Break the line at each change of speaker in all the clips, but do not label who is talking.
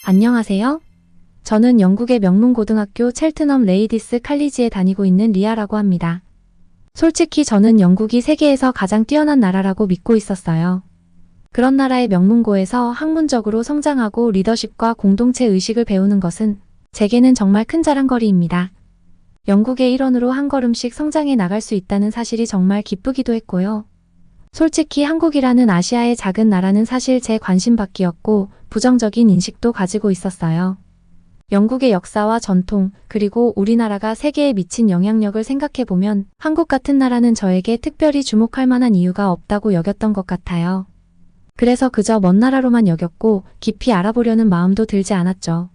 안녕하세요. 저는 영국의 명문 고등학교 첼트넘 레이디스 칼리지에 다니고 있는 리아라고 합니다. 솔직히 저는 영국이 세계에서 가장 뛰어난 나라라고 믿고 있었어요. 그런 나라의 명문고에서 학문적으로 성장하고 리더십과 공동체 의식을 배우는 것은 제게는 정말 큰 자랑거리입니다. 영국의 일원으로 한 걸음씩 성장해 나갈 수 있다는 사실이 정말 기쁘기도 했고요. 솔직히 한국이라는 아시아의 작은 나라는 사실 제 관심 밖이었고 부정적인 인식도 가지고 있었어요. 영국의 역사와 전통, 그리고 우리나라가 세계에 미친 영향력을 생각해보면 한국 같은 나라는 저에게 특별히 주목할 만한 이유가 없다고 여겼던 것 같아요. 그래서 그저 먼 나라로만 여겼고 깊이 알아보려는 마음도 들지 않았죠.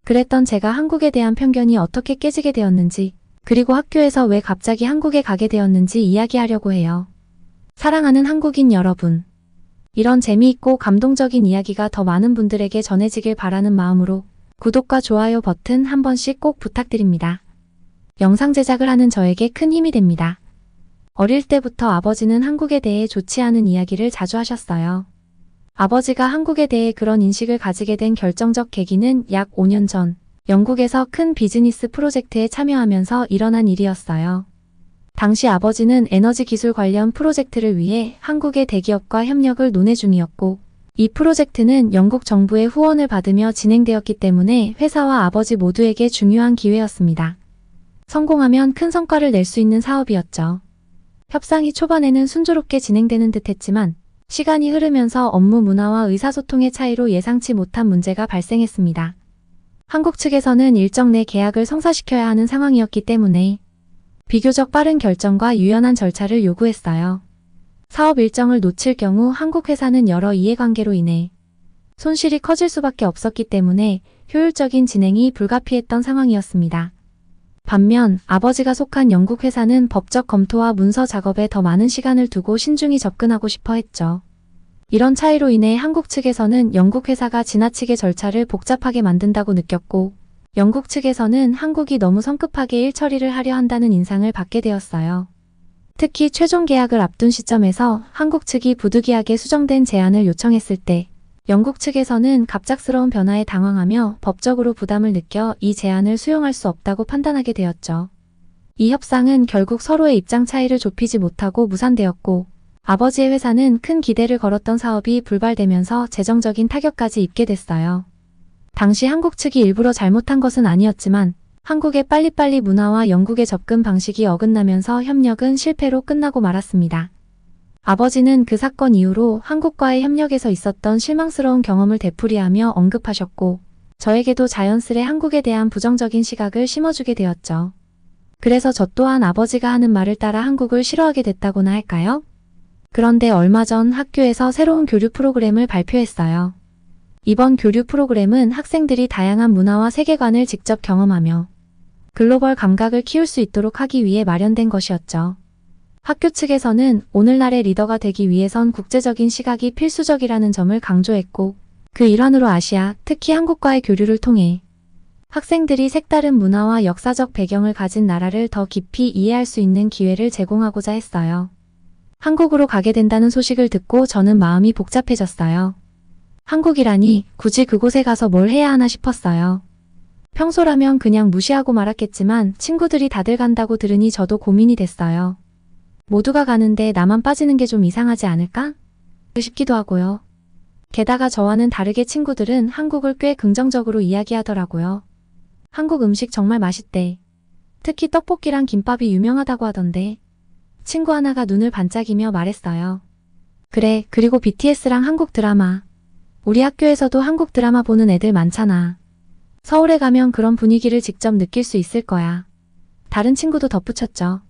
그랬던 제가 한국에 대한 편견이 어떻게 깨지게 되었는지, 그리고 학교에서 왜 갑자기 한국에 가게 되었는지 이야기하려고 해요. 사랑하는 한국인 여러분, 이런 재미있고 감동적인 이야기가 더 많은 분들에게 전해지길 바라는 마음으로 구독과 좋아요 버튼 한 번씩 꼭 부탁드립니다. 영상 제작을 하는 저에게 큰 힘이 됩니다. 어릴 때부터 아버지는 한국에 대해 좋지 않은 이야기를 자주 하셨어요. 아버지가 한국에 대해 그런 인식을 가지게 된 결정적 계기는 약 5년 전 영국에서 큰 비즈니스 프로젝트에 참여하면서 일어난 일이었어요. 당시 아버지는 에너지 기술 관련 프로젝트를 위해 한국의 대기업과 협력을 논의 중이었고, 이 프로젝트는 영국 정부의 후원을 받으며 진행되었기 때문에 회사와 아버지 모두에게 중요한 기회였습니다. 성공하면 큰 성과를 낼 수 있는 사업이었죠. 협상이 초반에는 순조롭게 진행되는 듯 했지만 시간이 흐르면서 업무 문화와 의사소통의 차이로 예상치 못한 문제가 발생했습니다. 한국 측에서는 일정 내 계약을 성사시켜야 하는 상황이었기 때문에 비교적 빠른 결정과 유연한 절차를 요구했어요. 사업 일정을 놓칠 경우 한국 회사는 여러 이해관계로 인해 손실이 커질 수밖에 없었기 때문에 효율적인 진행이 불가피했던 상황이었습니다. 반면 아버지가 속한 영국 회사는 법적 검토와 문서 작업에 더 많은 시간을 두고 신중히 접근하고 싶어 했죠. 이런 차이로 인해 한국 측에서는 영국 회사가 지나치게 절차를 복잡하게 만든다고 느꼈고, 영국 측에서는 한국이 너무 성급하게 일 처리를 하려 한다는 인상을 받게 되었어요. 특히 최종 계약을 앞둔 시점에서 한국 측이 부득이하게 수정된 제안을 요청했을 때 영국 측에서는 갑작스러운 변화에 당황하며 법적으로 부담을 느껴 이 제안을 수용할 수 없다고 판단하게 되었죠. 이 협상은 결국 서로의 입장 차이를 좁히지 못하고 무산되었고, 아버지의 회사는 큰 기대를 걸었던 사업이 불발되면서 재정적인 타격까지 입게 됐어요. 당시 한국 측이 일부러 잘못한 것은 아니었지만 한국의 빨리빨리 문화와 영국의 접근 방식이 어긋나면서 협력은 실패로 끝나고 말았습니다. 아버지는 그 사건 이후로 한국과의 협력에서 있었던 실망스러운 경험을 되풀이하며 언급하셨고, 저에게도 자연스레 한국에 대한 부정적인 시각을 심어주게 되었죠. 그래서 저 또한 아버지가 하는 말을 따라 한국을 싫어하게 됐다고나 할까요? 그런데 얼마 전 학교에서 새로운 교류 프로그램을 발표했어요. 이번 교류 프로그램은 학생들이 다양한 문화와 세계관을 직접 경험하며 글로벌 감각을 키울 수 있도록 하기 위해 마련된 것이었죠. 학교 측에서는 오늘날의 리더가 되기 위해선 국제적인 시각이 필수적이라는 점을 강조했고, 그 일환으로 아시아, 특히 한국과의 교류를 통해 학생들이 색다른 문화와 역사적 배경을 가진 나라를 더 깊이 이해할 수 있는 기회를 제공하고자 했어요. 한국으로 가게 된다는 소식을 듣고 저는 마음이 복잡해졌어요. 한국이라니 굳이 그곳에 가서 뭘 해야 하나 싶었어요. 평소라면 그냥 무시하고 말았겠지만 친구들이 다들 간다고 들으니 저도 고민이 됐어요. 모두가 가는데 나만 빠지는 게 좀 이상하지 않을까? 싶기도 하고요. 게다가 저와는 다르게 친구들은 한국을 꽤 긍정적으로 이야기하더라고요. 한국 음식 정말 맛있대. 특히 떡볶이랑 김밥이 유명하다고 하던데. 친구 하나가 눈을 반짝이며 말했어요. 그래, 그리고 BTS랑 한국 드라마. 우리 학교에서도 한국 드라마 보는 애들 많잖아. 서울에 가면 그런 분위기를 직접 느낄 수 있을 거야. 다른 친구도 덧붙였죠.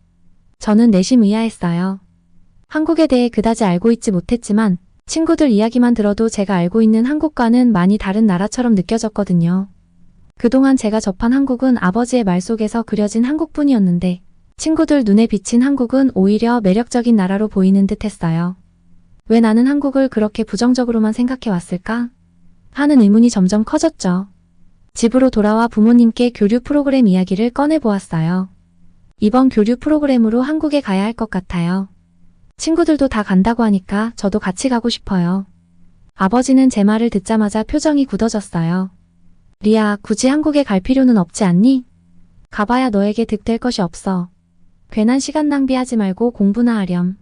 저는 내심 의아했어요. 한국에 대해 그다지 알고 있지 못했지만 친구들 이야기만 들어도 제가 알고 있는 한국과는 많이 다른 나라처럼 느껴졌거든요. 그동안 제가 접한 한국은 아버지의 말 속에서 그려진 한국뿐이었는데 친구들 눈에 비친 한국은 오히려 매력적인 나라로 보이는 듯 했어요. 왜 나는 한국을 그렇게 부정적으로만 생각해 왔을까? 하는 의문이 점점 커졌죠. 집으로 돌아와 부모님께 교류 프로그램 이야기를 꺼내보았어요. 이번 교류 프로그램으로 한국에 가야 할 것 같아요. 친구들도 다 간다고 하니까 저도 같이 가고 싶어요. 아버지는 제 말을 듣자마자 표정이 굳어졌어요. 리아, 굳이 한국에 갈 필요는 없지 않니? 가봐야 너에게 득될 것이 없어. 괜한 시간 낭비하지 말고 공부나 하렴.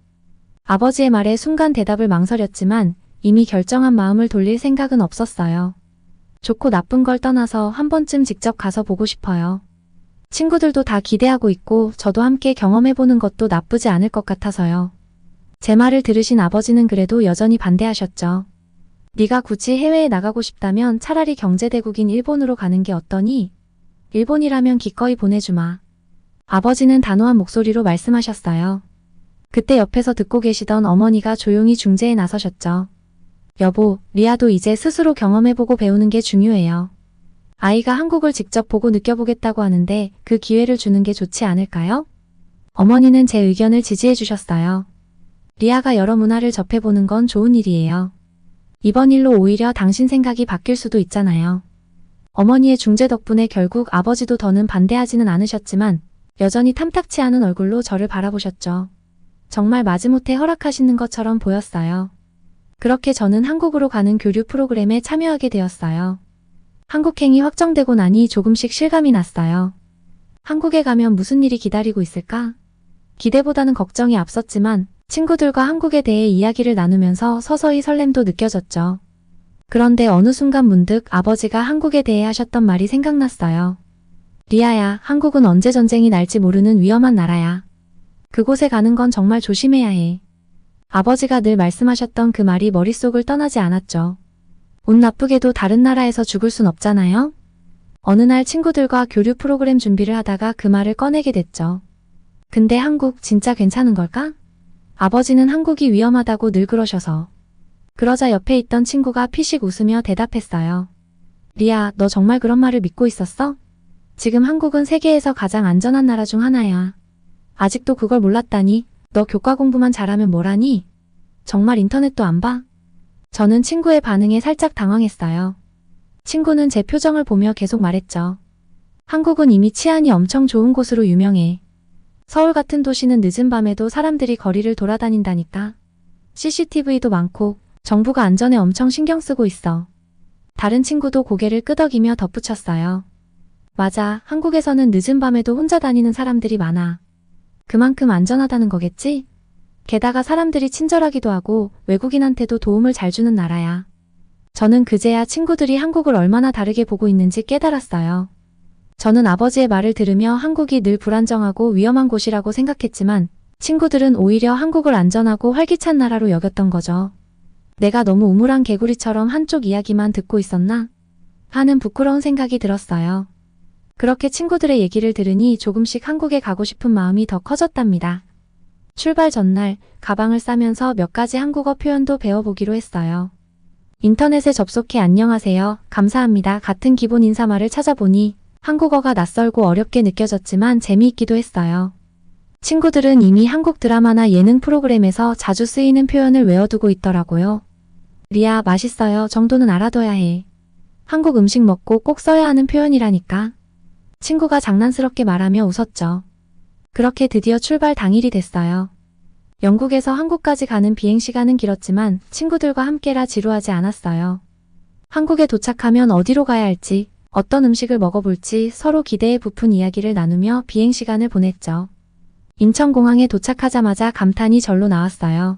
아버지의 말에 순간 대답을 망설였지만 이미 결정한 마음을 돌릴 생각은 없었어요. 좋고 나쁜 걸 떠나서 한 번쯤 직접 가서 보고 싶어요. 친구들도 다 기대하고 있고 저도 함께 경험해보는 것도 나쁘지 않을 것 같아서요. 제 말을 들으신 아버지는 그래도 여전히 반대하셨죠. 네가 굳이 해외에 나가고 싶다면 차라리 경제대국인 일본으로 가는 게 어떠니? 일본이라면 기꺼이 보내주마. 아버지는 단호한 목소리로 말씀하셨어요. 그때 옆에서 듣고 계시던 어머니가 조용히 중재에 나서셨죠. 여보, 리아도 이제 스스로 경험해보고 배우는 게 중요해요. 아이가 한국을 직접 보고 느껴보겠다고 하는데 그 기회를 주는 게 좋지 않을까요? 어머니는 제 의견을 지지해 주셨어요. 리아가 여러 문화를 접해보는 건 좋은 일이에요. 이번 일로 오히려 당신 생각이 바뀔 수도 있잖아요. 어머니의 중재 덕분에 결국 아버지도 더는 반대하지는 않으셨지만 여전히 탐탁치 않은 얼굴로 저를 바라보셨죠. 정말 마지못해 허락하시는 것처럼 보였어요. 그렇게 저는 한국으로 가는 교류 프로그램에 참여하게 되었어요. 한국행이 확정되고 나니 조금씩 실감이 났어요. 한국에 가면 무슨 일이 기다리고 있을까? 기대보다는 걱정이 앞섰지만 친구들과 한국에 대해 이야기를 나누면서 서서히 설렘도 느껴졌죠. 그런데 어느 순간 문득 아버지가 한국에 대해 하셨던 말이 생각났어요. 리아야, 한국은 언제 전쟁이 날지 모르는 위험한 나라야. 그곳에 가는 건 정말 조심해야 해. 아버지가 늘 말씀하셨던 그 말이 머릿속을 떠나지 않았죠. 운 나쁘게도 다른 나라에서 죽을 순 없잖아요? 어느 날 친구들과 교류 프로그램 준비를 하다가 그 말을 꺼내게 됐죠. 근데 한국 진짜 괜찮은 걸까? 아버지는 한국이 위험하다고 늘 그러셔서. 그러자 옆에 있던 친구가 피식 웃으며 대답했어요. 리아, 너 정말 그런 말을 믿고 있었어? 지금 한국은 세계에서 가장 안전한 나라 중 하나야. 아직도 그걸 몰랐다니? 너 교과 공부만 잘하면 뭐라니? 정말 인터넷도 안 봐? 저는 친구의 반응에 살짝 당황했어요. 친구는 제 표정을 보며 계속 말했죠. 한국은 이미 치안이 엄청 좋은 곳으로 유명해. 서울 같은 도시는 늦은 밤에도 사람들이 거리를 돌아다닌다니까. CCTV도 많고 정부가 안전에 엄청 신경 쓰고 있어. 다른 친구도 고개를 끄덕이며 덧붙였어요. 맞아, 한국에서는 늦은 밤에도 혼자 다니는 사람들이 많아. 그만큼 안전하다는 거겠지? 게다가 사람들이 친절하기도 하고 외국인한테도 도움을 잘 주는 나라야. 저는 그제야 친구들이 한국을 얼마나 다르게 보고 있는지 깨달았어요. 저는 아버지의 말을 들으며 한국이 늘 불안정하고 위험한 곳이라고 생각했지만 친구들은 오히려 한국을 안전하고 활기찬 나라로 여겼던 거죠. 내가 너무 우물한 개구리처럼 한쪽 이야기만 듣고 있었나? 하는 부끄러운 생각이 들었어요. 그렇게 친구들의 얘기를 들으니 조금씩 한국에 가고 싶은 마음이 더 커졌답니다. 출발 전날 가방을 싸면서 몇 가지 한국어 표현도 배워보기로 했어요. 인터넷에 접속해 안녕하세요, 감사합니다 같은 기본 인사말을 찾아보니 한국어가 낯설고 어렵게 느껴졌지만 재미있기도 했어요. 친구들은 이미 한국 드라마나 예능 프로그램에서 자주 쓰이는 표현을 외워두고 있더라고요. 리아, 맛있어요 정도는 알아둬야 해. 한국 음식 먹고 꼭 써야 하는 표현이라니까. 친구가 장난스럽게 말하며 웃었죠. 그렇게 드디어 출발 당일이 됐어요. 영국에서 한국까지 가는 비행시간은 길었지만 친구들과 함께라 지루하지 않았어요. 한국에 도착하면 어디로 가야 할지, 어떤 음식을 먹어볼지 서로 기대에 부푼 이야기를 나누며 비행시간을 보냈죠. 인천공항에 도착하자마자 감탄이 절로 나왔어요.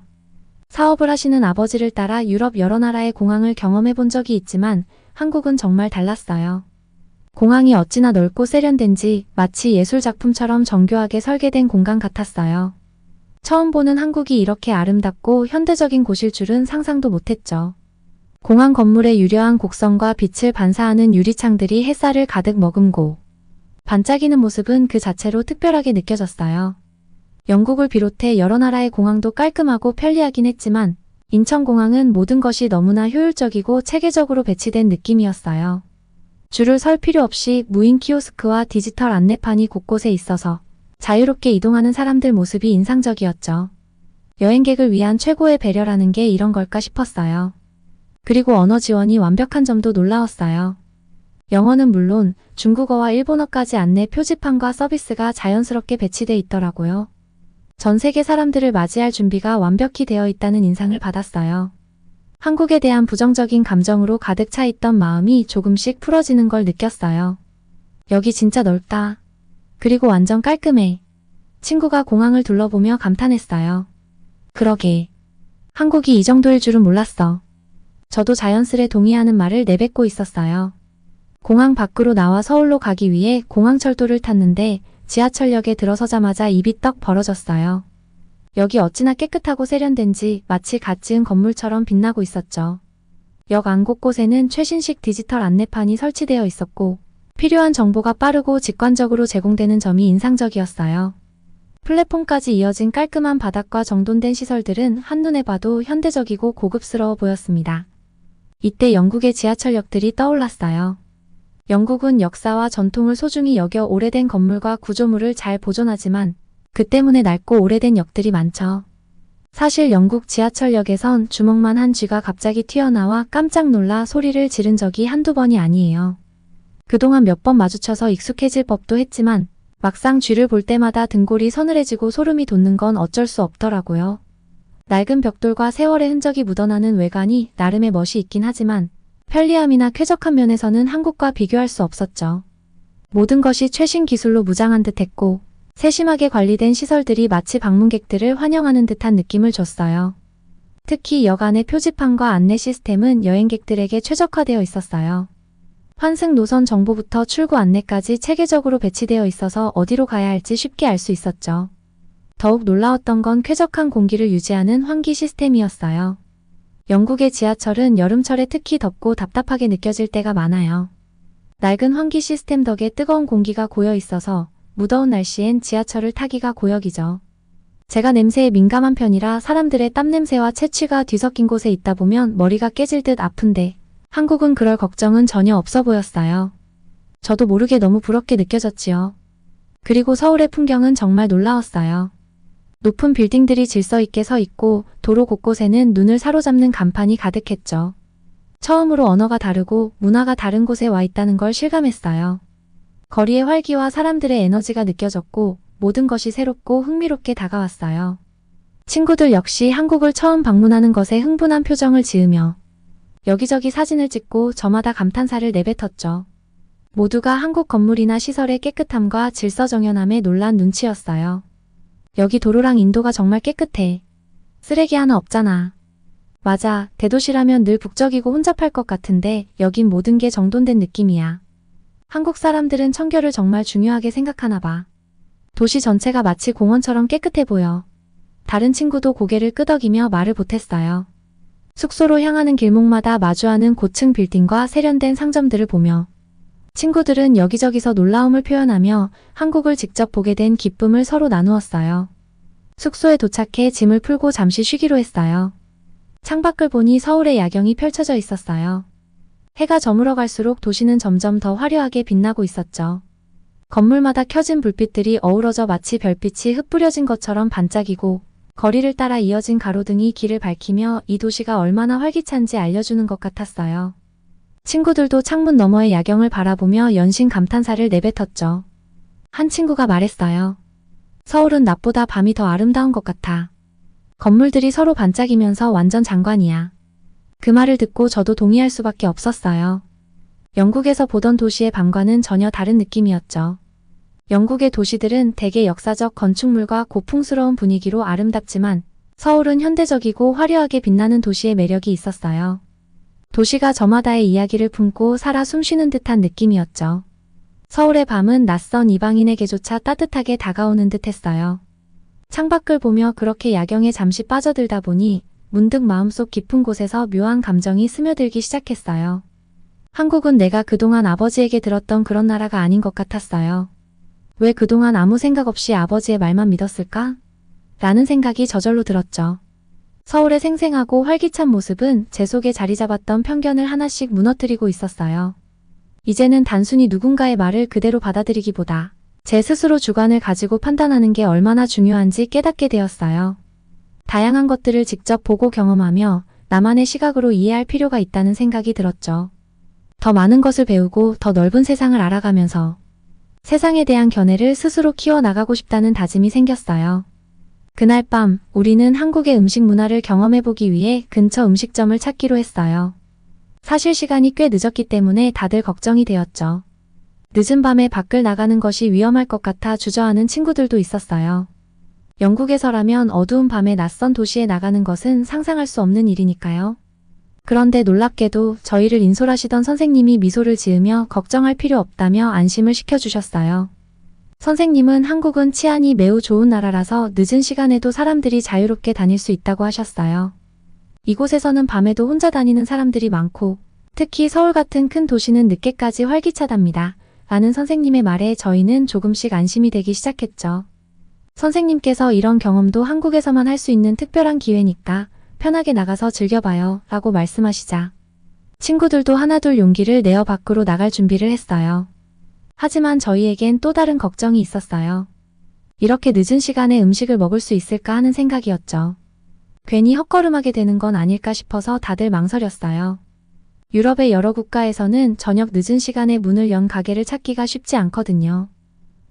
사업을 하시는 아버지를 따라 유럽 여러 나라의 공항을 경험해 본 적이 있지만 한국은 정말 달랐어요. 공항이 어찌나 넓고 세련된지 마치 예술작품처럼 정교하게 설계된 공간 같았어요. 처음 보는 한국이 이렇게 아름답고 현대적인 곳일 줄은 상상도 못했죠. 공항 건물의 유려한 곡선과 빛을 반사하는 유리창들이 햇살을 가득 머금고 반짝이는 모습은 그 자체로 특별하게 느껴졌어요. 영국을 비롯해 여러 나라의 공항도 깔끔하고 편리하긴 했지만 인천공항은 모든 것이 너무나 효율적이고 체계적으로 배치된 느낌이었어요. 줄을 설 필요 없이 무인 키오스크와 디지털 안내판이 곳곳에 있어서 자유롭게 이동하는 사람들 모습이 인상적이었죠. 여행객을 위한 최고의 배려라는 게 이런 걸까 싶었어요. 그리고 언어 지원이 완벽한 점도 놀라웠어요. 영어는 물론 중국어와 일본어까지 안내 표지판과 서비스가 자연스럽게 배치돼 있더라고요. 전 세계 사람들을 맞이할 준비가 완벽히 되어 있다는 인상을 받았어요. 한국에 대한 부정적인 감정으로 가득 차 있던 마음이 조금씩 풀어지는 걸 느꼈어요. 여기 진짜 넓다. 그리고 완전 깔끔해. 친구가 공항을 둘러보며 감탄했어요. 그러게. 한국이 이 정도일 줄은 몰랐어. 저도 자연스레 동의하는 말을 내뱉고 있었어요. 공항 밖으로 나와 서울로 가기 위해 공항철도를 탔는데 지하철역에 들어서자마자 입이 떡 벌어졌어요. 여기 어찌나 깨끗하고 세련된지 마치 갓 지은 건물처럼 빛나고 있었죠. 역 안 곳곳에는 최신식 디지털 안내판이 설치되어 있었고 필요한 정보가 빠르고 직관적으로 제공되는 점이 인상적이었어요. 플랫폼까지 이어진 깔끔한 바닥과 정돈된 시설들은 한눈에 봐도 현대적이고 고급스러워 보였습니다. 이때 영국의 지하철역들이 떠올랐어요. 영국은 역사와 전통을 소중히 여겨 오래된 건물과 구조물을 잘 보존하지만 그 때문에 낡고 오래된 역들이 많죠. 사실 영국 지하철역에선 주먹만 한 쥐가 갑자기 튀어나와 깜짝 놀라 소리를 지른 적이 한두 번이 아니에요. 그동안 몇 번 마주쳐서 익숙해질 법도 했지만 막상 쥐를 볼 때마다 등골이 서늘해지고 소름이 돋는 건 어쩔 수 없더라고요. 낡은 벽돌과 세월의 흔적이 묻어나는 외관이 나름의 멋이 있긴 하지만 편리함이나 쾌적한 면에서는 한국과 비교할 수 없었죠. 모든 것이 최신 기술로 무장한 듯했고 세심하게 관리된 시설들이 마치 방문객들을 환영하는 듯한 느낌을 줬어요. 특히 역 안의 표지판과 안내 시스템은 여행객들에게 최적화되어 있었어요. 환승 노선 정보부터 출구 안내까지 체계적으로 배치되어 있어서 어디로 가야 할지 쉽게 알 수 있었죠. 더욱 놀라웠던 건 쾌적한 공기를 유지하는 환기 시스템이었어요. 영국의 지하철은 여름철에 특히 덥고 답답하게 느껴질 때가 많아요. 낡은 환기 시스템 덕에 뜨거운 공기가 고여 있어서 무더운 날씨엔 지하철을 타기가 고역이죠. 제가 냄새에 민감한 편이라 사람들의 땀 냄새와 채취가 뒤섞인 곳에 있다 보면 머리가 깨질 듯 아픈데 한국은 그럴 걱정은 전혀 없어 보였어요. 저도 모르게 너무 부럽게 느껴졌지요. 그리고 서울의 풍경은 정말 놀라웠어요. 높은 빌딩들이 질서 있게 서 있고 도로 곳곳에는 눈을 사로잡는 간판이 가득했죠. 처음으로 언어가 다르고 문화가 다른 곳에 와 있다는 걸 실감했어요. 거리의 활기와 사람들의 에너지가 느껴졌고 모든 것이 새롭고 흥미롭게 다가왔어요. 친구들 역시 한국을 처음 방문하는 것에 흥분한 표정을 지으며 여기저기 사진을 찍고 저마다 감탄사를 내뱉었죠. 모두가 한국 건물이나 시설의 깨끗함과 질서정연함에 놀란 눈치였어요. 여기 도로랑 인도가 정말 깨끗해. 쓰레기 하나 없잖아. 맞아, 대도시라면 늘 북적이고 혼잡할 것 같은데 여긴 모든 게 정돈된 느낌이야. 한국 사람들은 청결을 정말 중요하게 생각하나 봐. 도시 전체가 마치 공원처럼 깨끗해 보여. 다른 친구도 고개를 끄덕이며 말을 보탰어요. 숙소로 향하는 길목마다 마주하는 고층 빌딩과 세련된 상점들을 보며 친구들은 여기저기서 놀라움을 표현하며 한국을 직접 보게 된 기쁨을 서로 나누었어요. 숙소에 도착해 짐을 풀고 잠시 쉬기로 했어요. 창밖을 보니 서울의 야경이 펼쳐져 있었어요. 해가 저물어 갈수록 도시는 점점 더 화려하게 빛나고 있었죠. 건물마다 켜진 불빛들이 어우러져 마치 별빛이 흩뿌려진 것처럼 반짝이고 거리를 따라 이어진 가로등이 길을 밝히며 이 도시가 얼마나 활기찬지 알려주는 것 같았어요. 친구들도 창문 너머의 야경을 바라보며 연신 감탄사를 내뱉었죠. 한 친구가 말했어요. 서울은 낮보다 밤이 더 아름다운 것 같아. 건물들이 서로 반짝이면서 완전 장관이야. 그 말을 듣고 저도 동의할 수밖에 없었어요. 영국에서 보던 도시의 밤과는 전혀 다른 느낌이었죠. 영국의 도시들은 대개 역사적 건축물과 고풍스러운 분위기로 아름답지만 서울은 현대적이고 화려하게 빛나는 도시의 매력이 있었어요. 도시가 저마다의 이야기를 품고 살아 숨쉬는 듯한 느낌이었죠. 서울의 밤은 낯선 이방인에게조차 따뜻하게 다가오는 듯했어요. 창밖을 보며 그렇게 야경에 잠시 빠져들다 보니 문득 마음속 깊은 곳에서 묘한 감정이 스며들기 시작했어요. 한국은 내가 그동안 아버지에게 들었던 그런 나라가 아닌 것 같았어요. 왜 그동안 아무 생각 없이 아버지의 말만 믿었을까? 라는 생각이 저절로 들었죠. 서울의 생생하고 활기찬 모습은 제 속에 자리 잡았던 편견을 하나씩 무너뜨리고 있었어요. 이제는 단순히 누군가의 말을 그대로 받아들이기보다 제 스스로 주관을 가지고 판단하는 게 얼마나 중요한지 깨닫게 되었어요. 다양한 것들을 직접 보고 경험하며 나만의 시각으로 이해할 필요가 있다는 생각이 들었죠. 더 많은 것을 배우고 더 넓은 세상을 알아가면서 세상에 대한 견해를 스스로 키워나가고 싶다는 다짐이 생겼어요. 그날 밤 우리는 한국의 음식 문화를 경험해보기 위해 근처 음식점을 찾기로 했어요. 사실 시간이 꽤 늦었기 때문에 다들 걱정이 되었죠. 늦은 밤에 밖을 나가는 것이 위험할 것 같아 주저하는 친구들도 있었어요. 영국에서라면 어두운 밤에 낯선 도시에 나가는 것은 상상할 수 없는 일이니까요. 그런데 놀랍게도 저희를 인솔하시던 선생님이 미소를 지으며 걱정할 필요 없다며 안심을 시켜주셨어요. 선생님은 한국은 치안이 매우 좋은 나라라서 늦은 시간에도 사람들이 자유롭게 다닐 수 있다고 하셨어요. 이곳에서는 밤에도 혼자 다니는 사람들이 많고 특히 서울 같은 큰 도시는 늦게까지 활기차답니다. 라는 선생님의 말에 저희는 조금씩 안심이 되기 시작했죠. 선생님께서 이런 경험도 한국에서만 할 수 있는 특별한 기회니까 편하게 나가서 즐겨봐요 라고 말씀하시자 친구들도 하나둘 용기를 내어 밖으로 나갈 준비를 했어요. 하지만 저희에겐 또 다른 걱정이 있었어요. 이렇게 늦은 시간에 음식을 먹을 수 있을까 하는 생각이었죠. 괜히 헛걸음하게 되는 건 아닐까 싶어서 다들 망설였어요. 유럽의 여러 국가에서는 저녁 늦은 시간에 문을 연 가게를 찾기가 쉽지 않거든요.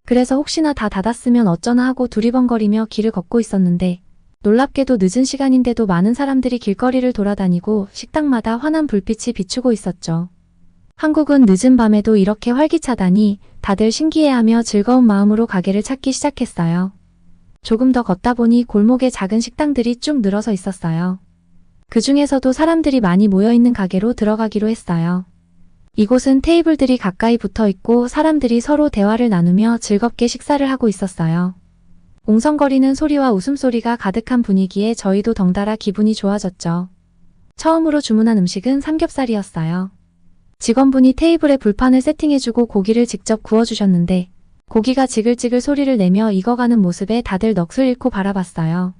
그래서 혹시나 다 닫았으면 어쩌나 하고 두리번거리며 길을 걷고 있었는데 놀랍게도 늦은 시간인데도 많은 사람들이 길거리를 돌아다니고 식당마다 환한 불빛이 비추고 있었죠. 한국은 늦은 밤에도 이렇게 활기차다니 다들 신기해하며 즐거운 마음으로 가게를 찾기 시작했어요. 조금 더 걷다 보니 골목에 작은 식당들이 쭉 늘어서 있었어요. 그 중에서도 사람들이 많이 모여있는 가게로 들어가기로 했어요. 이곳은 테이블들이 가까이 붙어 있고 사람들이 서로 대화를 나누며 즐겁게 식사를 하고 있었어요. 웅성거리는 소리와 웃음소리가 가득한 분위기에 저희도 덩달아 기분이 좋아졌죠. 처음으로 주문한 음식은 삼겹살이었어요. 직원분이 테이블에 불판을 세팅해주고 고기를 직접 구워주셨는데 고기가 지글지글 소리를 내며 익어가는 모습에 다들 넋을 잃고 바라봤어요.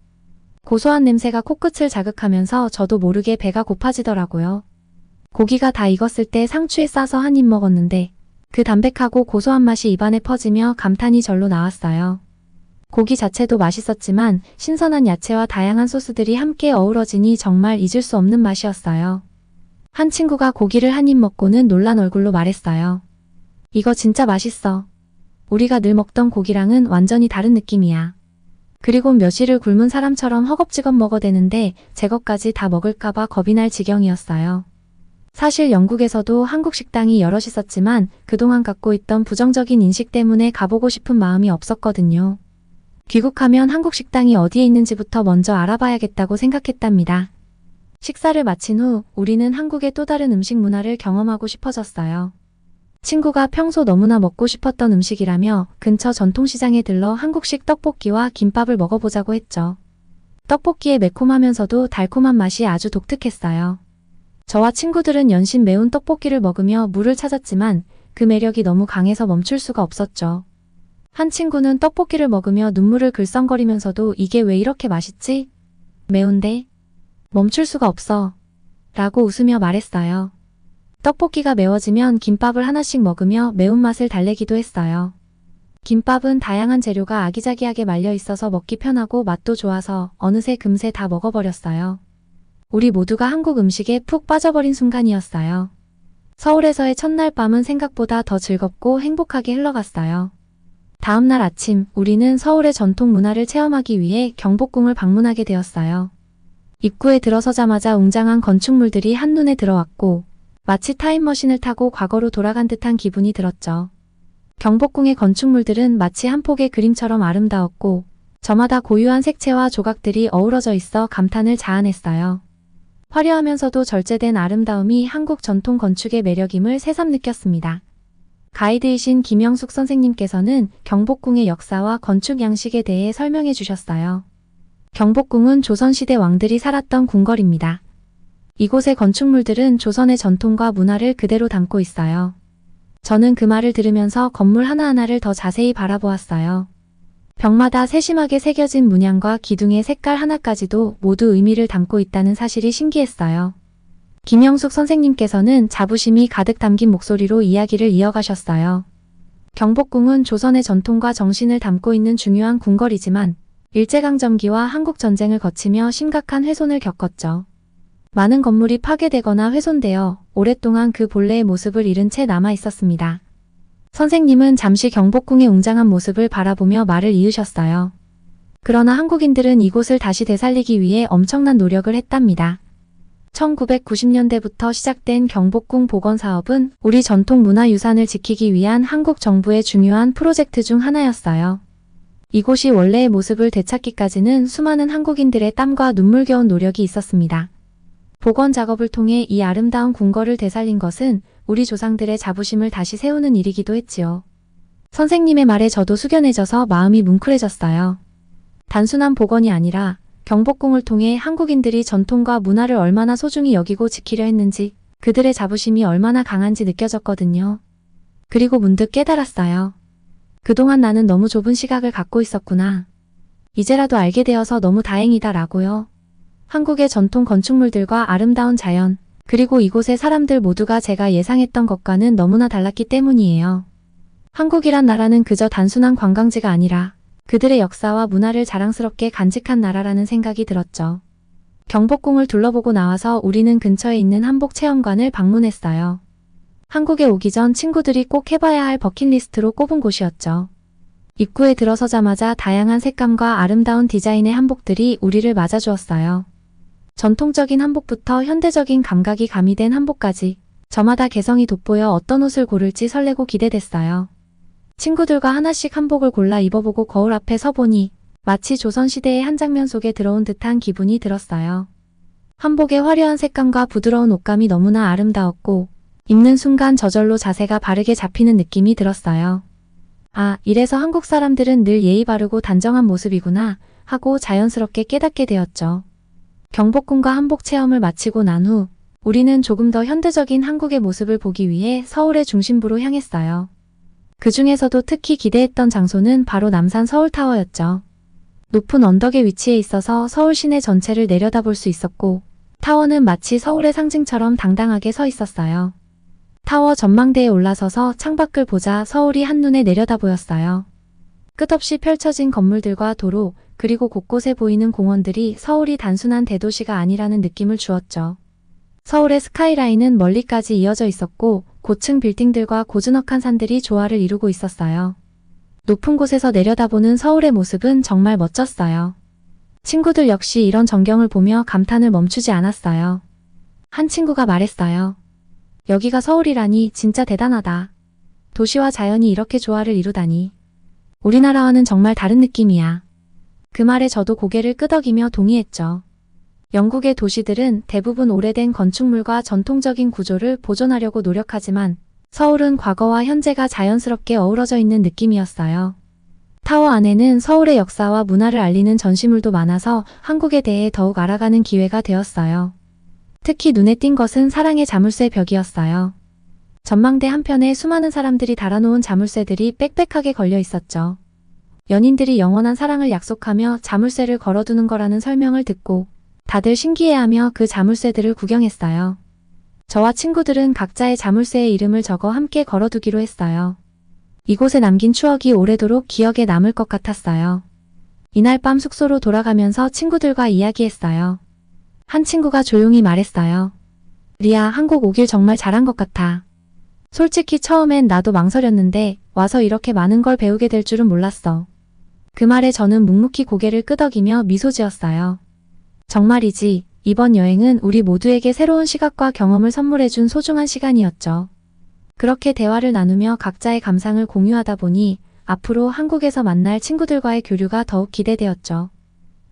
고소한 냄새가 코끝을 자극하면서 저도 모르게 배가 고파지더라고요. 고기가 다 익었을 때 상추에 싸서 한 입 먹었는데 그 담백하고 고소한 맛이 입안에 퍼지며 감탄이 절로 나왔어요. 고기 자체도 맛있었지만 신선한 야채와 다양한 소스들이 함께 어우러지니 정말 잊을 수 없는 맛이었어요. 한 친구가 고기를 한 입 먹고는 놀란 얼굴로 말했어요. 이거 진짜 맛있어. 우리가 늘 먹던 고기랑은 완전히 다른 느낌이야. 그리고 묘실을 굶은 사람처럼 허겁지겁 먹어대는데 제 것까지 다 먹을까봐 겁이 날 지경이었어요. 사실 영국에서도 한국 식당이 여럿 있었지만 그동안 갖고 있던 부정적인 인식 때문에 가보고 싶은 마음이 없었거든요. 귀국하면 한국 식당이 어디에 있는지부터 먼저 알아봐야겠다고 생각했답니다. 식사를 마친 후 우리는 한국의 또 다른 음식 문화를 경험하고 싶어졌어요. 친구가 평소 너무나 먹고 싶었던 음식이라며 근처 전통시장에 들러 한국식 떡볶이와 김밥을 먹어보자고 했죠. 떡볶이의 매콤하면서도 달콤한 맛이 아주 독특했어요. 저와 친구들은 연신 매운 떡볶이를 먹으며 물을 찾았지만 그 매력이 너무 강해서 멈출 수가 없었죠. 한 친구는 떡볶이를 먹으며 눈물을 글썽거리면서도 이게 왜 이렇게 맛있지? 매운데? 멈출 수가 없어. 라고 웃으며 말했어요. 떡볶이가 매워지면 김밥을 하나씩 먹으며 매운맛을 달래기도 했어요. 김밥은 다양한 재료가 아기자기하게 말려 있어서 먹기 편하고 맛도 좋아서 어느새 금세 다 먹어버렸어요. 우리 모두가 한국 음식에 푹 빠져버린 순간이었어요. 서울에서의 첫날 밤은 생각보다 더 즐겁고 행복하게 흘러갔어요. 다음 날 아침 우리는 서울의 전통 문화를 체험하기 위해 경복궁을 방문하게 되었어요. 입구에 들어서자마자 웅장한 건축물들이 한눈에 들어왔고 마치 타임머신을 타고 과거로 돌아간 듯한 기분이 들었죠. 경복궁의 건축물들은 마치 한 폭의 그림처럼 아름다웠고 저마다 고유한 색채와 조각들이 어우러져 있어 감탄을 자아냈어요. 화려하면서도 절제된 아름다움이 한국 전통 건축의 매력임을 새삼 느꼈습니다. 가이드이신 김영숙 선생님께서는 경복궁의 역사와 건축 양식에 대해 설명해 주셨어요. 경복궁은 조선시대 왕들이 살았던 궁궐입니다. 이곳의 건축물들은 조선의 전통과 문화를 그대로 담고 있어요. 저는 그 말을 들으면서 건물 하나하나를 더 자세히 바라보았어요. 벽마다 세심하게 새겨진 문양과 기둥의 색깔 하나까지도 모두 의미를 담고 있다는 사실이 신기했어요. 김영숙 선생님께서는 자부심이 가득 담긴 목소리로 이야기를 이어가셨어요. 경복궁은 조선의 전통과 정신을 담고 있는 중요한 궁궐이지만 일제강점기와 한국전쟁을 거치며 심각한 훼손을 겪었죠. 많은 건물이 파괴되거나 훼손되어 오랫동안 그 본래의 모습을 잃은 채 남아 있었습니다. 선생님은 잠시 경복궁의 웅장한 모습을 바라보며 말을 이으셨어요. 그러나 한국인들은 이곳을 다시 되살리기 위해 엄청난 노력을 했답니다. 1990년대부터 시작된 경복궁 복원 사업은 우리 전통 문화유산을 지키기 위한 한국 정부의 중요한 프로젝트 중 하나였어요. 이곳이 원래의 모습을 되찾기까지는 수많은 한국인들의 땀과 눈물겨운 노력이 있었습니다. 복원 작업을 통해 이 아름다운 궁궐을 되살린 것은 우리 조상들의 자부심을 다시 세우는 일이기도 했지요. 선생님의 말에 저도 숙연해져서 마음이 뭉클해졌어요. 단순한 복원이 아니라 경복궁을 통해 한국인들이 전통과 문화를 얼마나 소중히 여기고 지키려 했는지, 그들의 자부심이 얼마나 강한지 느껴졌거든요. 그리고 문득 깨달았어요. 그동안 나는 너무 좁은 시각을 갖고 있었구나. 이제라도 알게 되어서 너무 다행이다 라고요. 한국의 전통 건축물들과 아름다운 자연, 그리고 이곳의 사람들 모두가 제가 예상했던 것과는 너무나 달랐기 때문이에요. 한국이란 나라는 그저 단순한 관광지가 아니라 그들의 역사와 문화를 자랑스럽게 간직한 나라라는 생각이 들었죠. 경복궁을 둘러보고 나와서 우리는 근처에 있는 한복체험관을 방문했어요. 한국에 오기 전 친구들이 꼭 해봐야 할 버킷리스트로 꼽은 곳이었죠. 입구에 들어서자마자 다양한 색감과 아름다운 디자인의 한복들이 우리를 맞아주었어요. 전통적인 한복부터 현대적인 감각이 가미된 한복까지 저마다 개성이 돋보여 어떤 옷을 고를지 설레고 기대됐어요. 친구들과 하나씩 한복을 골라 입어보고 거울 앞에 서보니 마치 조선시대의 한 장면 속에 들어온 듯한 기분이 들었어요. 한복의 화려한 색감과 부드러운 옷감이 너무나 아름다웠고 입는 순간 저절로 자세가 바르게 잡히는 느낌이 들었어요. 아, 이래서 한국 사람들은 늘 예의 바르고 단정한 모습이구나 하고 자연스럽게 깨닫게 되었죠. 경복궁과 한복 체험을 마치고 난 후 우리는 조금 더 현대적인 한국의 모습을 보기 위해 서울의 중심부로 향했어요. 그 중에서도 특히 기대했던 장소는 바로 남산 서울타워였죠. 높은 언덕에 위치해 있어서 서울 시내 전체를 내려다볼 수 있었고 타워는 마치 서울의 상징처럼 당당하게 서 있었어요. 타워 전망대에 올라서서 창밖을 보자 서울이 한눈에 내려다 보였어요. 끝없이 펼쳐진 건물들과 도로, 그리고 곳곳에 보이는 공원들이 서울이 단순한 대도시가 아니라는 느낌을 주었죠. 서울의 스카이라인은 멀리까지 이어져 있었고 고층 빌딩들과 고즈넉한 산들이 조화를 이루고 있었어요. 높은 곳에서 내려다보는 서울의 모습은 정말 멋졌어요. 친구들 역시 이런 전경을 보며 감탄을 멈추지 않았어요. 한 친구가 말했어요. 여기가 서울이라니 진짜 대단하다. 도시와 자연이 이렇게 조화를 이루다니. 우리나라와는 정말 다른 느낌이야. 그 말에 저도 고개를 끄덕이며 동의했죠. 영국의 도시들은 대부분 오래된 건축물과 전통적인 구조를 보존하려고 노력하지만 서울은 과거와 현재가 자연스럽게 어우러져 있는 느낌이었어요. 타워 안에는 서울의 역사와 문화를 알리는 전시물도 많아서 한국에 대해 더욱 알아가는 기회가 되었어요. 특히 눈에 띈 것은 사랑의 자물쇠 벽이었어요. 전망대 한편에 수많은 사람들이 달아놓은 자물쇠들이 빽빽하게 걸려 있었죠. 연인들이 영원한 사랑을 약속하며 자물쇠를 걸어두는 거라는 설명을 듣고 다들 신기해하며 그 자물쇠들을 구경했어요. 저와 친구들은 각자의 자물쇠의 이름을 적어 함께 걸어두기로 했어요. 이곳에 남긴 추억이 오래도록 기억에 남을 것 같았어요. 이날 밤 숙소로 돌아가면서 친구들과 이야기했어요. 한 친구가 조용히 말했어요. 리아, 한국 오길 정말 잘한 것 같아. 솔직히 처음엔 나도 망설였는데 와서 이렇게 많은 걸 배우게 될 줄은 몰랐어. 그 말에 저는 묵묵히 고개를 끄덕이며 미소 지었어요. 정말이지, 이번 여행은 우리 모두에게 새로운 시각과 경험을 선물해준 소중한 시간이었죠. 그렇게 대화를 나누며 각자의 감상을 공유하다 보니 앞으로 한국에서 만날 친구들과의 교류가 더욱 기대되었죠.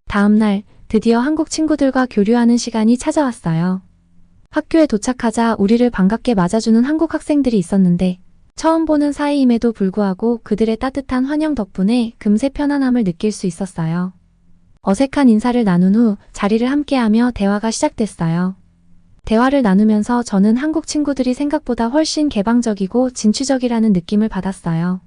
다음 날 드디어 한국 친구들과 교류하는 시간이 찾아왔어요. 학교에 도착하자 우리를 반갑게 맞아주는 한국 학생들이 있었는데 처음 보는 사이임에도 불구하고 그들의 따뜻한 환영 덕분에 금세 편안함을 느낄 수 있었어요. 어색한 인사를 나눈 후 자리를 함께하며 대화가 시작됐어요. 대화를 나누면서 저는 한국 친구들이 생각보다 훨씬 개방적이고 진취적이라는 느낌을 받았어요.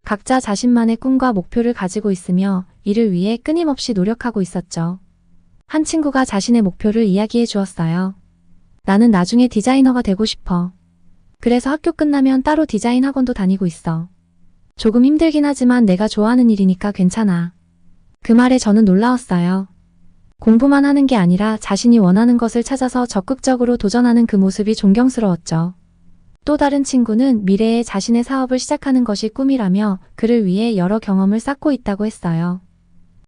각자 자신만의 꿈과 목표를 가지고 있으며 이를 위해 끊임없이 노력하고 있었죠. 한 친구가 자신의 목표를 이야기해 주었어요. 나는 나중에 디자이너가 되고 싶어. 그래서 학교 끝나면 따로 디자인 학원도 다니고 있어. 조금 힘들긴 하지만 내가 좋아하는 일이니까 괜찮아. 그 말에 저는 놀라웠어요. 공부만 하는 게 아니라 자신이 원하는 것을 찾아서 적극적으로 도전하는 그 모습이 존경스러웠죠. 또 다른 친구는 미래에 자신의 사업을 시작하는 것이 꿈이라며 그를 위해 여러 경험을 쌓고 있다고 했어요.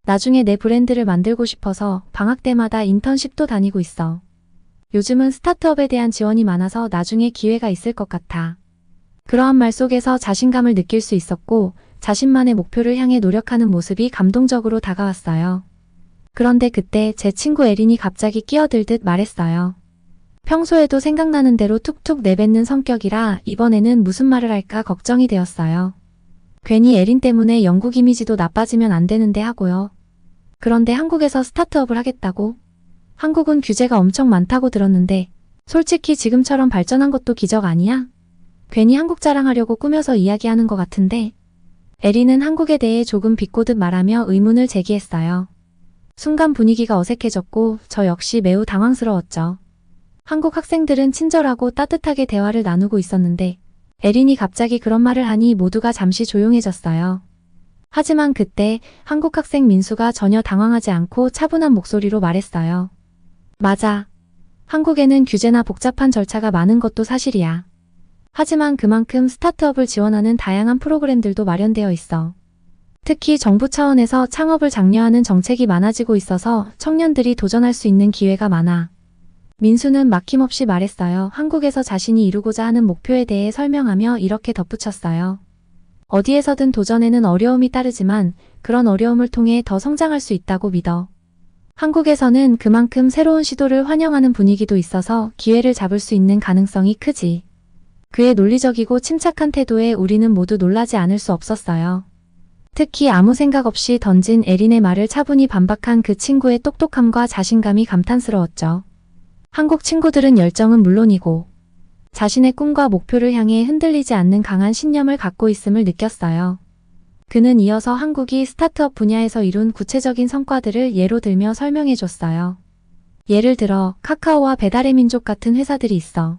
나중에 내 브랜드를 만들고 싶어서 방학 때마다 인턴십도 다니고 있어. 요즘은 스타트업에 대한 지원이 많아서 나중에 기회가 있을 것 같아. 그러한 말 속에서 자신감을 느낄 수 있었고 자신만의 목표를 향해 노력하는 모습이 감동적으로 다가왔어요. 그런데 그때 제 친구 에린이 갑자기 끼어들듯 말했어요. 평소에도 생각나는 대로 툭툭 내뱉는 성격이라 이번에는 무슨 말을 할까 걱정이 되었어요. 괜히 에린 때문에 영국 이미지도 나빠지면 안 되는데 하고요. 그런데 한국에서 스타트업을 하겠다고? 한국은 규제가 엄청 많다고 들었는데 솔직히 지금처럼 발전한 것도 기적 아니야? 괜히 한국 자랑하려고 꾸며서 이야기하는 것 같은데. 에린은 한국에 대해 조금 비꼬듯 말하며 의문을 제기했어요. 순간 분위기가 어색해졌고 저 역시 매우 당황스러웠죠. 한국 학생들은 친절하고 따뜻하게 대화를 나누고 있었는데 에린이 갑자기 그런 말을 하니 모두가 잠시 조용해졌어요. 하지만 그때 한국 학생 민수가 전혀 당황하지 않고 차분한 목소리로 말했어요. 맞아. 한국에는 규제나 복잡한 절차가 많은 것도 사실이야. 하지만 그만큼 스타트업을 지원하는 다양한 프로그램들도 마련되어 있어. 특히 정부 차원에서 창업을 장려하는 정책이 많아지고 있어서 청년들이 도전할 수 있는 기회가 많아. 민수는 막힘없이 말했어요. 한국에서 자신이 이루고자 하는 목표에 대해 설명하며 이렇게 덧붙였어요. 어디에서든 도전에는 어려움이 따르지만 그런 어려움을 통해 더 성장할 수 있다고 믿어. 한국에서는 그만큼 새로운 시도를 환영하는 분위기도 있어서 기회를 잡을 수 있는 가능성이 크지. 그의 논리적이고 침착한 태도에 우리는 모두 놀라지 않을 수 없었어요. 특히 아무 생각 없이 던진 에린의 말을 차분히 반박한 그 친구의 똑똑함과 자신감이 감탄스러웠죠. 한국 친구들은 열정은 물론이고 자신의 꿈과 목표를 향해 흔들리지 않는 강한 신념을 갖고 있음을 느꼈어요. 그는 이어서 한국이 스타트업 분야에서 이룬 구체적인 성과들을 예로 들며 설명해 줬어요. 예를 들어 카카오와 배달의 민족 같은 회사들이 있어.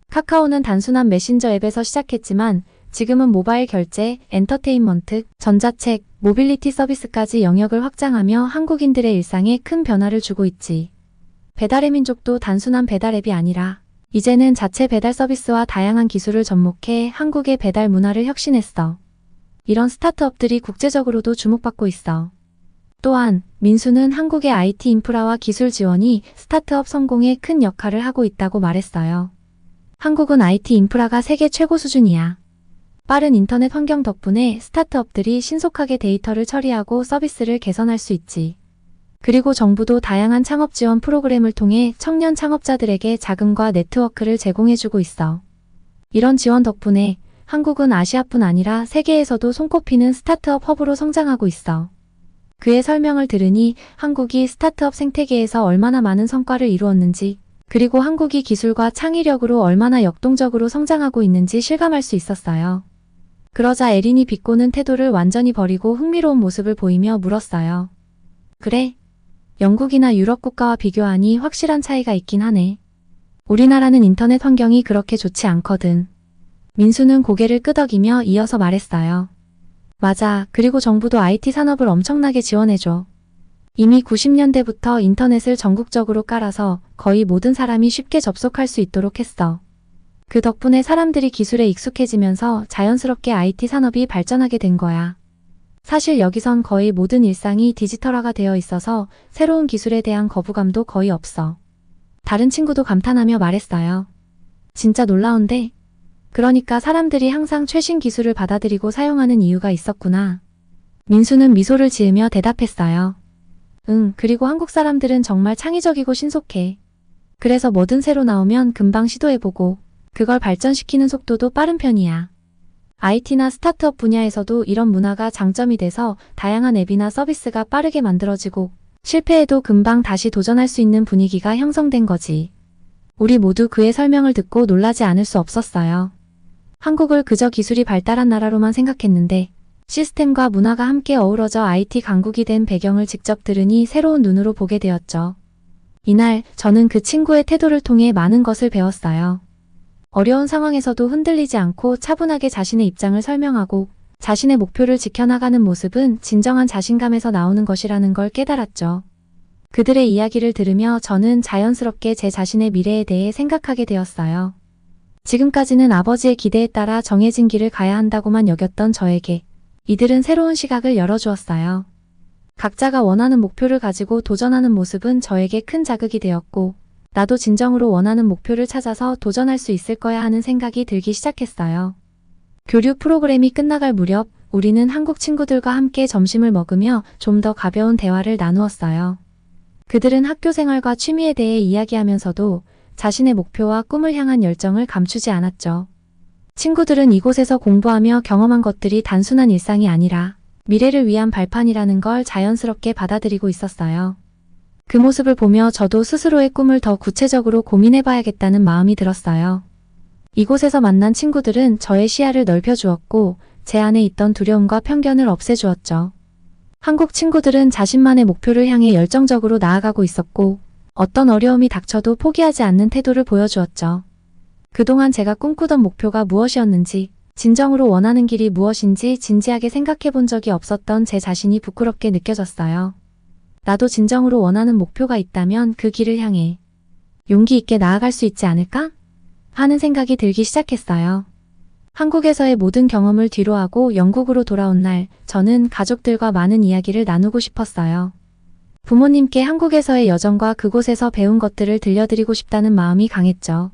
카카오는 단순한 메신저 앱에서 시작했지만 지금은 모바일 결제, 엔터테인먼트, 전자책, 모빌리티 서비스까지 영역을 확장하며 한국인들의 일상에 큰 변화를 주고 있지. 배달의 민족도 단순한 배달 앱이 아니라 이제는 자체 배달 서비스와 다양한 기술을 접목해 한국의 배달 문화를 혁신했어. 이런 스타트업들이 국제적으로도 주목받고 있어. 또한 민수는 한국의 IT 인프라와 기술 지원이 스타트업 성공에 큰 역할을 하고 있다고 말했어요. 한국은 IT 인프라가 세계 최고 수준이야. 빠른 인터넷 환경 덕분에 스타트업들이 신속하게 데이터를 처리하고 서비스를 개선할 수 있지. 그리고 정부도 다양한 창업 지원 프로그램을 통해 청년 창업자들에게 자금과 네트워크를 제공해주고 있어. 이런 지원 덕분에 한국은 아시아뿐 아니라 세계에서도 손꼽히는 스타트업 허브로 성장하고 있어. 그의 설명을 들으니 한국이 스타트업 생태계에서 얼마나 많은 성과를 이루었는지, 그리고 한국이 기술과 창의력으로 얼마나 역동적으로 성장하고 있는지 실감할 수 있었어요. 그러자 에린이 비꼬는 태도를 완전히 버리고 흥미로운 모습을 보이며 물었어요. 그래? 영국이나 유럽 국가와 비교하니 확실한 차이가 있긴 하네. 우리나라는 인터넷 환경이 그렇게 좋지 않거든. 민수는 고개를 끄덕이며 이어서 말했어요. 맞아. 그리고 정부도 IT 산업을 엄청나게 지원해줘. 이미 90년대부터 인터넷을 전국적으로 깔아서 거의 모든 사람이 쉽게 접속할 수 있도록 했어. 그 덕분에 사람들이 기술에 익숙해지면서 자연스럽게 IT 산업이 발전하게 된 거야. 사실 여기선 거의 모든 일상이 디지털화가 되어 있어서 새로운 기술에 대한 거부감도 거의 없어. 다른 친구도 감탄하며 말했어요. 진짜 놀라운데? 그러니까 사람들이 항상 최신 기술을 받아들이고 사용하는 이유가 있었구나. 민수는 미소를 지으며 대답했어요. 응, 그리고 한국 사람들은 정말 창의적이고 신속해. 그래서 뭐든 새로 나오면 금방 시도해보고 그걸 발전시키는 속도도 빠른 편이야. IT나 스타트업 분야에서도 이런 문화가 장점이 돼서 다양한 앱이나 서비스가 빠르게 만들어지고 실패해도 금방 다시 도전할 수 있는 분위기가 형성된 거지. 우리 모두 그의 설명을 듣고 놀라지 않을 수 없었어요. 한국을 그저 기술이 발달한 나라로만 생각했는데 시스템과 문화가 함께 어우러져 IT 강국이 된 배경을 직접 들으니 새로운 눈으로 보게 되었죠. 이날 저는 그 친구의 태도를 통해 많은 것을 배웠어요. 어려운 상황에서도 흔들리지 않고 차분하게 자신의 입장을 설명하고 자신의 목표를 지켜나가는 모습은 진정한 자신감에서 나오는 것이라는 걸 깨달았죠. 그들의 이야기를 들으며 저는 자연스럽게 제 자신의 미래에 대해 생각하게 되었어요. 지금까지는 아버지의 기대에 따라 정해진 길을 가야 한다고만 여겼던 저에게 이들은 새로운 시각을 열어주었어요. 각자가 원하는 목표를 가지고 도전하는 모습은 저에게 큰 자극이 되었고, 나도 진정으로 원하는 목표를 찾아서 도전할 수 있을 거야 하는 생각이 들기 시작했어요. 교류 프로그램이 끝나갈 무렵 우리는 한국 친구들과 함께 점심을 먹으며 좀 더 가벼운 대화를 나누었어요. 그들은 학교 생활과 취미에 대해 이야기하면서도 자신의 목표와 꿈을 향한 열정을 감추지 않았죠. 친구들은 이곳에서 공부하며 경험한 것들이 단순한 일상이 아니라 미래를 위한 발판이라는 걸 자연스럽게 받아들이고 있었어요. 그 모습을 보며 저도 스스로의 꿈을 더 구체적으로 고민해봐야겠다는 마음이 들었어요. 이곳에서 만난 친구들은 저의 시야를 넓혀주었고 제 안에 있던 두려움과 편견을 없애주었죠. 한국 친구들은 자신만의 목표를 향해 열정적으로 나아가고 있었고 어떤 어려움이 닥쳐도 포기하지 않는 태도를 보여주었죠. 그동안 제가 꿈꾸던 목표가 무엇이었는지, 진정으로 원하는 길이 무엇인지 진지하게 생각해 본 적이 없었던 제 자신이 부끄럽게 느껴졌어요. 나도 진정으로 원하는 목표가 있다면 그 길을 향해 용기 있게 나아갈 수 있지 않을까? 하는 생각이 들기 시작했어요. 한국에서의 모든 경험을 뒤로하고 영국으로 돌아온 날, 저는 가족들과 많은 이야기를 나누고 싶었어요. 부모님께 한국에서의 여정과 그곳에서 배운 것들을 들려드리고 싶다는 마음이 강했죠.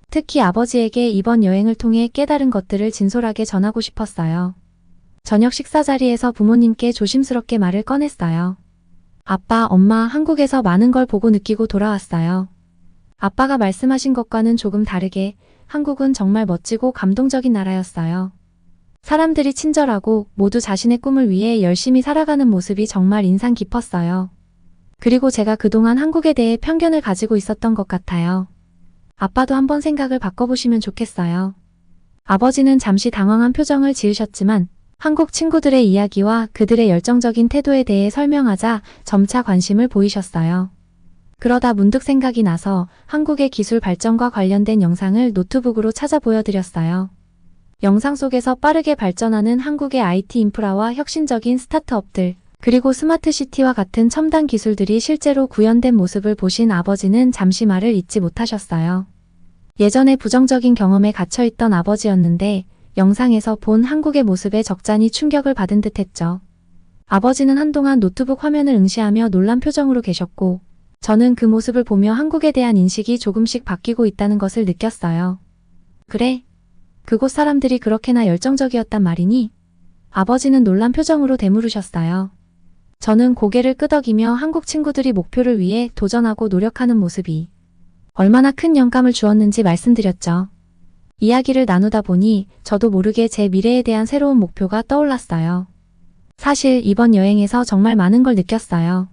특히 아버지에게 이번 여행을 통해 깨달은 것들을 진솔하게 전하고 싶었어요. 저녁 식사 자리에서 부모님께 조심스럽게 말을 꺼냈어요. 아빠, 엄마, 한국에서 많은 걸 보고 느끼고 돌아왔어요. 아빠가 말씀하신 것과는 조금 다르게 한국은 정말 멋지고 감동적인 나라였어요. 사람들이 친절하고 모두 자신의 꿈을 위해 열심히 살아가는 모습이 정말 인상 깊었어요. 그리고 제가 그동안 한국에 대해 편견을 가지고 있었던 것 같아요. 아빠도 한번 생각을 바꿔보시면 좋겠어요. 아버지는 잠시 당황한 표정을 지으셨지만 한국 친구들의 이야기와 그들의 열정적인 태도에 대해 설명하자 점차 관심을 보이셨어요. 그러다 문득 생각이 나서 한국의 기술 발전과 관련된 영상을 노트북으로 찾아 보여드렸어요. 영상 속에서 빠르게 발전하는 한국의 IT 인프라와 혁신적인 스타트업들, 그리고 스마트시티와 같은 첨단 기술들이 실제로 구현된 모습을 보신 아버지는 잠시 말을 잇지 못하셨어요. 예전에 부정적인 경험에 갇혀있던 아버지였는데 영상에서 본 한국의 모습에 적잖이 충격을 받은 듯했죠. 아버지는 한동안 노트북 화면을 응시하며 놀란 표정으로 계셨고 저는 그 모습을 보며 한국에 대한 인식이 조금씩 바뀌고 있다는 것을 느꼈어요. 그래? 그곳 사람들이 그렇게나 열정적이었단 말이니? 아버지는 놀란 표정으로 되물으셨어요. 저는 고개를 끄덕이며 한국 친구들이 목표를 위해 도전하고 노력하는 모습이 얼마나 큰 영감을 주었는지 말씀드렸죠. 이야기를 나누다 보니 저도 모르게 제 미래에 대한 새로운 목표가 떠올랐어요. 사실 이번 여행에서 정말 많은 걸 느꼈어요.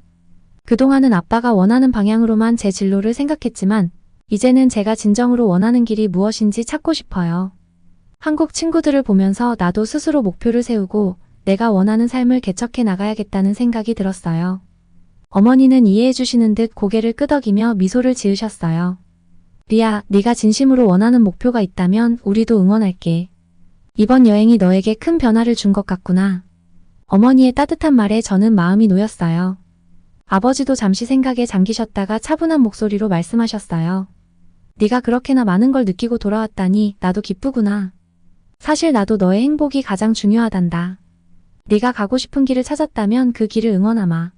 그동안은 아빠가 원하는 방향으로만 제 진로를 생각했지만 이제는 제가 진정으로 원하는 길이 무엇인지 찾고 싶어요. 한국 친구들을 보면서 나도 스스로 목표를 세우고 내가 원하는 삶을 개척해 나가야겠다는 생각이 들었어요. 어머니는 이해해 주시는 듯 고개를 끄덕이며 미소를 지으셨어요. 리아, 네가 진심으로 원하는 목표가 있다면 우리도 응원할게. 이번 여행이 너에게 큰 변화를 준 것 같구나. 어머니의 따뜻한 말에 저는 마음이 놓였어요. 아버지도 잠시 생각에 잠기셨다가 차분한 목소리로 말씀하셨어요. 네가 그렇게나 많은 걸 느끼고 돌아왔다니 나도 기쁘구나. 사실 나도 너의 행복이 가장 중요하단다. 네가 가고 싶은 길을 찾았다면 그 길을 응원하마.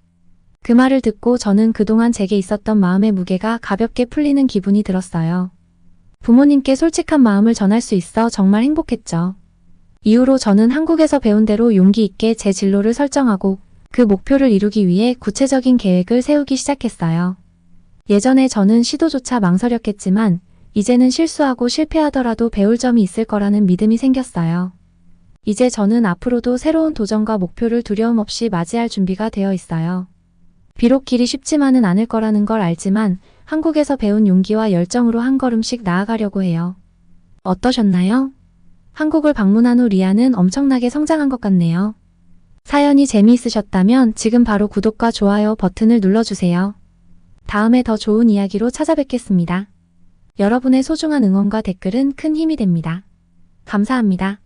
그 말을 듣고 저는 그동안 제게 있었던 마음의 무게가 가볍게 풀리는 기분이 들었어요. 부모님께 솔직한 마음을 전할 수 있어 정말 행복했죠. 이후로 저는 한국에서 배운 대로 용기 있게 제 진로를 설정하고 그 목표를 이루기 위해 구체적인 계획을 세우기 시작했어요. 예전에 저는 시도조차 망설였겠지만 이제는 실수하고 실패하더라도 배울 점이 있을 거라는 믿음이 생겼어요. 이제 저는 앞으로도 새로운 도전과 목표를 두려움 없이 맞이할 준비가 되어 있어요. 비록 길이 쉽지만은 않을 거라는 걸 알지만 한국에서 배운 용기와 열정으로 한 걸음씩 나아가려고 해요. 어떠셨나요? 한국을 방문한 후 리아는 엄청나게 성장한 것 같네요. 사연이 재미있으셨다면 지금 바로 구독과 좋아요 버튼을 눌러주세요. 다음에 더 좋은 이야기로 찾아뵙겠습니다. 여러분의 소중한 응원과 댓글은 큰 힘이 됩니다. 감사합니다.